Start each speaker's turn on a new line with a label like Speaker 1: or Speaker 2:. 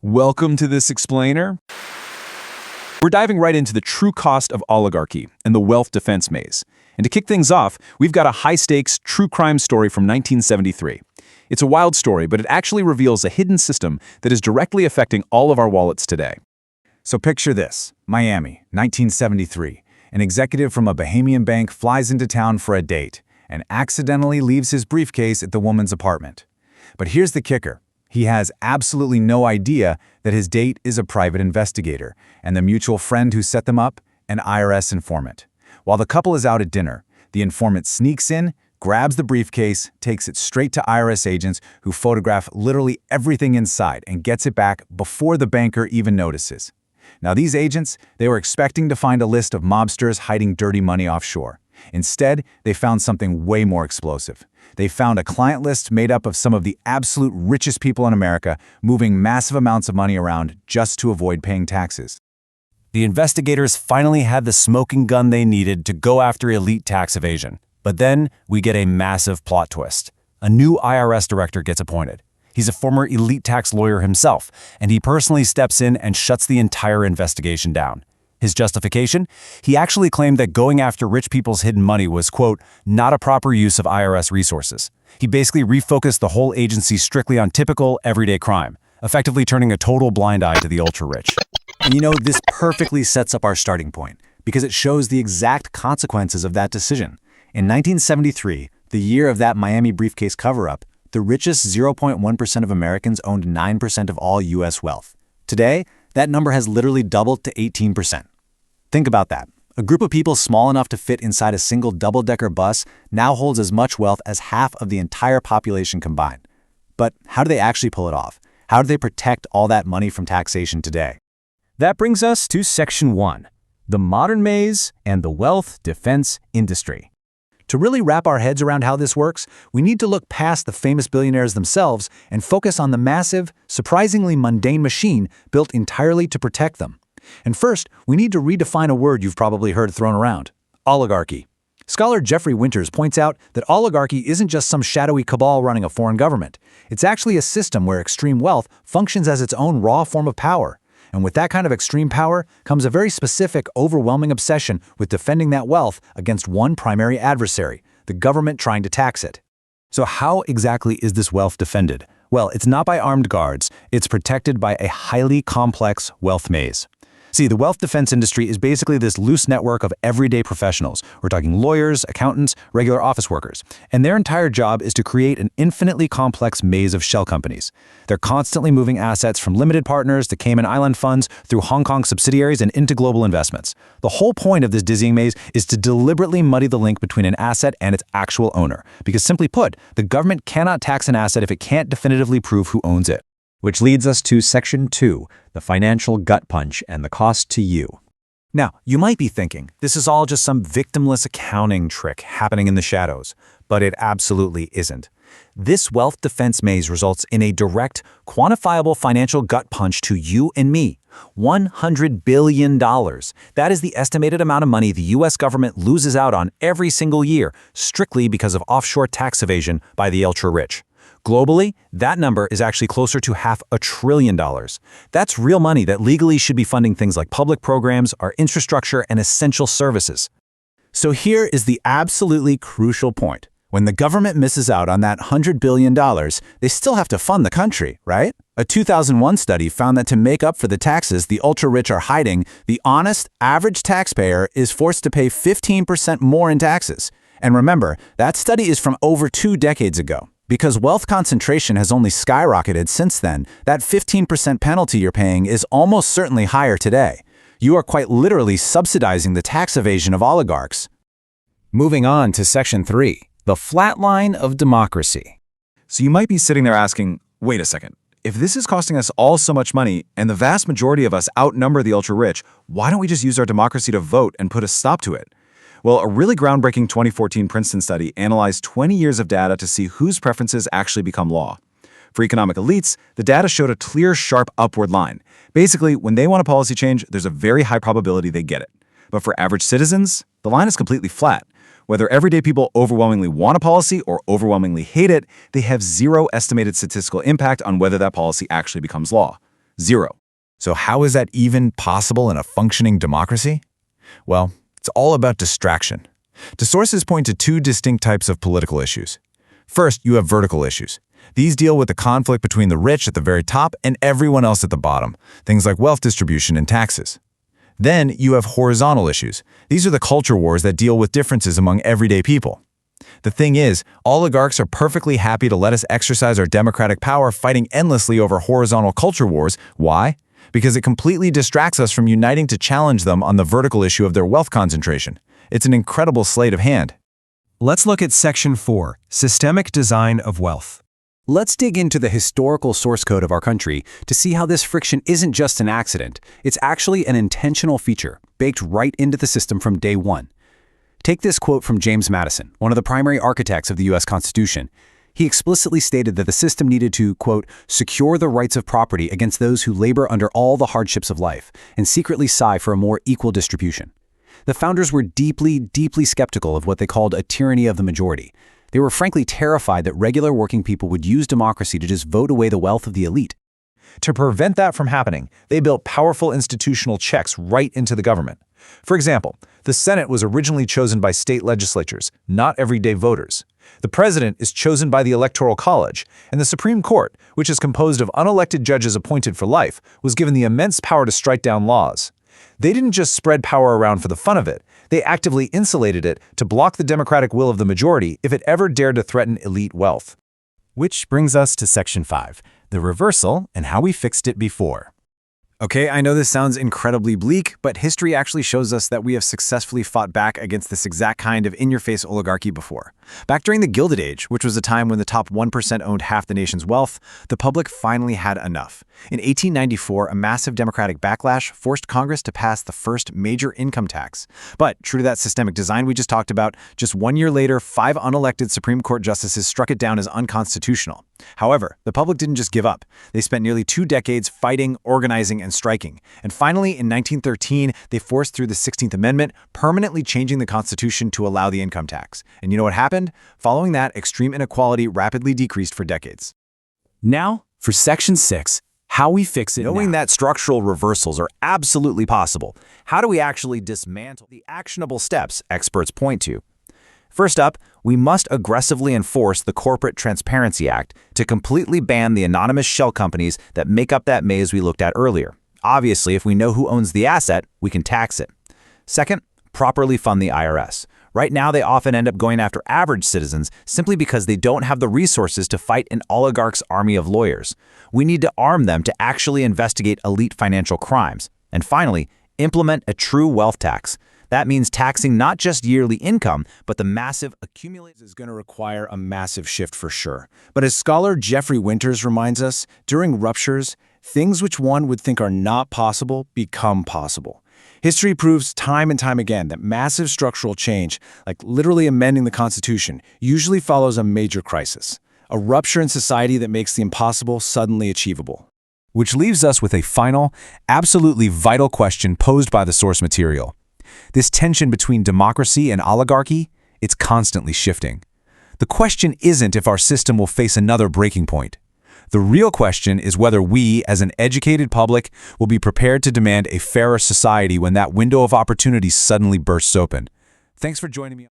Speaker 1: Welcome to this explainer. We're diving right into the true cost of oligarchy and the wealth defense maze. And to kick things off, we've got a high-stakes, true crime story from 1973. It's a wild story, but it actually reveals a hidden system that is directly affecting all of our wallets today.
Speaker 2: So picture this: Miami, 1973. An executive from a Bahamian bank flies into town for a date and accidentally leaves his briefcase at the woman's apartment. But here's the kicker. He has absolutely no idea that his date is a private investigator, and the mutual friend who set them up, an IRS informant. While the couple is out at dinner, the informant sneaks in, grabs the briefcase, takes it straight to IRS agents who photograph literally everything inside and gets it back before the banker even notices. Now these agents, they were expecting to find a list of mobsters hiding dirty money offshore. Instead, they found something way more explosive. They found a client list made up of some of the absolute richest people in America moving massive amounts of money around just to avoid paying taxes.
Speaker 3: The investigators finally had the smoking gun they needed to go after elite tax evasion. But then we get a massive plot twist. A new IRS director gets appointed. He's a former elite tax lawyer himself, and he personally steps in and shuts the entire investigation down. His justification? He actually claimed that going after rich people's hidden money was, quote, not a proper use of IRS resources. He basically refocused the whole agency strictly on typical, everyday crime, effectively turning a total blind eye to the ultra-rich.
Speaker 2: And you know, this perfectly sets up our starting point, because it shows the exact consequences of that decision. In 1973, the year of that Miami briefcase cover-up, the richest 0.1% of Americans owned 9% of all U.S. wealth. Today, that number has literally doubled to 18%. Think about that. A group of people small enough to fit inside a single double-decker bus now holds as much wealth as half of the entire population combined. But how do they actually pull it off? How do they protect all that money from taxation today?
Speaker 3: That brings us to Section 1, the modern maze and the wealth defense industry.
Speaker 2: To really wrap our heads around how this works, we need to look past the famous billionaires themselves and focus on the massive, surprisingly mundane machine built entirely to protect them. And first, we need to redefine a word you've probably heard thrown around: oligarchy. Scholar Jeffrey Winters points out that oligarchy isn't just some shadowy cabal running a foreign government. It's actually a system where extreme wealth functions as its own raw form of power. And with that kind of extreme power comes a very specific, overwhelming obsession with defending that wealth against one primary adversary, the government trying to tax it.
Speaker 3: So how exactly is this wealth defended? Well, it's not by armed guards. It's protected by a highly complex wealth maze. See, the wealth defense industry is basically this loose network of everyday professionals. We're talking lawyers, accountants, regular office workers. And their entire job is to create an infinitely complex maze of shell companies. They're constantly moving assets from limited partners to Cayman Island funds through Hong Kong subsidiaries and into global investments. The whole point of this dizzying maze is to deliberately muddy the link between an asset and its actual owner. Because simply put, the government cannot tax an asset if it can't definitively prove who owns it.
Speaker 4: Which leads us to Section 2, the financial gut punch and the cost to you.
Speaker 2: Now, you might be thinking, this is all just some victimless accounting trick happening in the shadows, but it absolutely isn't. This wealth defense maze results in a direct, quantifiable financial gut punch to you and me. $100 billion. That is the estimated amount of money the U.S. government loses out on every single year, strictly because of offshore tax evasion by the ultra-rich. Globally, that number is actually closer to $500 billion. That's real money that legally should be funding things like public programs, our infrastructure, and essential services. So here is the absolutely crucial point. When the government misses out on that $100 billion, they still have to fund the country, right? A 2001 study found that to make up for the taxes the ultra-rich are hiding, the honest, average taxpayer is forced to pay 15% more in taxes. And remember, that study is from over 2 decades ago. Because wealth concentration has only skyrocketed since then, that 15% penalty you're paying is almost certainly higher today. You are quite literally subsidizing the tax evasion of oligarchs.
Speaker 3: Moving on to Section 3, the flatline of democracy.
Speaker 1: So you might be sitting there asking, wait a second, if this is costing us all so much money and the vast majority of us outnumber the ultra-rich, why don't we just use our democracy to vote and put a stop to it? Well, a really groundbreaking 2014 Princeton study analyzed 20 years of data to see whose preferences actually become law. For economic elites, the data showed a clear, sharp upward line. Basically, when they want a policy change, there's a very high probability they get it. But for average citizens, the line is completely flat. Whether everyday people overwhelmingly want a policy or overwhelmingly hate it, they have zero estimated statistical impact on whether that policy actually becomes law. Zero.
Speaker 2: So how is that even possible in a functioning democracy? Well, it's all about distraction. The sources point to two distinct types of political issues. First, you have vertical issues. These deal with the conflict between the rich at the very top and everyone else at the bottom, things like wealth distribution and taxes. Then you have horizontal issues. These are the culture wars that deal with differences among everyday people. The thing is, oligarchs are perfectly happy to let us exercise our democratic power fighting endlessly over horizontal culture wars. Why? Because it completely distracts us from uniting to challenge them on the vertical issue of their wealth concentration. It's an incredible sleight of hand.
Speaker 3: Let's look at Section 4, Systemic Design of Wealth.
Speaker 2: Let's dig into the historical source code of our country to see how this friction isn't just an accident. It's actually an intentional feature, baked right into the system from day one. Take this quote from James Madison, one of the primary architects of the U.S. Constitution. He explicitly stated that the system needed to, quote, secure the rights of property against those who labor under all the hardships of life and secretly sigh for a more equal distribution. The founders were deeply, deeply skeptical of what they called a tyranny of the majority. They were frankly terrified that regular working people would use democracy to just vote away the wealth of the elite.
Speaker 1: To prevent that from happening, they built powerful institutional checks right into the government. For example, the Senate was originally chosen by state legislatures, not everyday voters. The president is chosen by the Electoral College, and the Supreme Court, which is composed of unelected judges appointed for life, was given the immense power to strike down laws. They didn't just spread power around for the fun of it, they actively insulated it to block the democratic will of the majority if it ever dared to threaten elite wealth.
Speaker 3: Which brings us to Section 5, the reversal and how we fixed it before.
Speaker 2: Okay, I know this sounds incredibly bleak, but history actually shows us that we have successfully fought back against this exact kind of in-your-face oligarchy before. Back during the Gilded Age, which was a time when the top 1% owned half the nation's wealth, the public finally had enough. In 1894, a massive democratic backlash forced Congress to pass the first major income tax. But true to that systemic design we just talked about, just 1 year later, 5 unelected Supreme Court justices struck it down as unconstitutional. However, the public didn't just give up. They spent nearly 2 decades fighting, organizing, and striking. And finally, in 1913, they forced through the 16th Amendment, permanently changing the Constitution to allow the income tax. And you know what happened? Following that, extreme inequality rapidly decreased for decades.
Speaker 3: Now, for Section 6, how we fix it
Speaker 2: Knowing
Speaker 3: now.
Speaker 2: that structural reversals are absolutely possible, how do we actually dismantle the actionable steps experts point to? First up, we must aggressively enforce the Corporate Transparency Act to completely ban the anonymous shell companies that make up that maze we looked at earlier. Obviously, if we know who owns the asset, we can tax it. Second, properly fund the IRS. Right now, they often end up going after average citizens simply because they don't have the resources to fight an oligarch's army of lawyers. We need to arm them to actually investigate elite financial crimes. And finally, implement a true wealth tax. That means taxing not just yearly income, but the massive accumulation
Speaker 3: is going to require a massive shift for sure. But as scholar Jeffrey Winters reminds us, during ruptures, things which one would think are not possible become possible. History proves time and time again that massive structural change, like literally amending the Constitution, usually follows a major crisis, a rupture in society that makes the impossible suddenly achievable.
Speaker 2: Which leaves us with a final, absolutely vital question posed by the source material. This tension between democracy and oligarchy, it's constantly shifting. The question isn't if our system will face another breaking point. The real question is whether we, as an educated public, will be prepared to demand a fairer society when that window of opportunity suddenly bursts open. Thanks for joining me.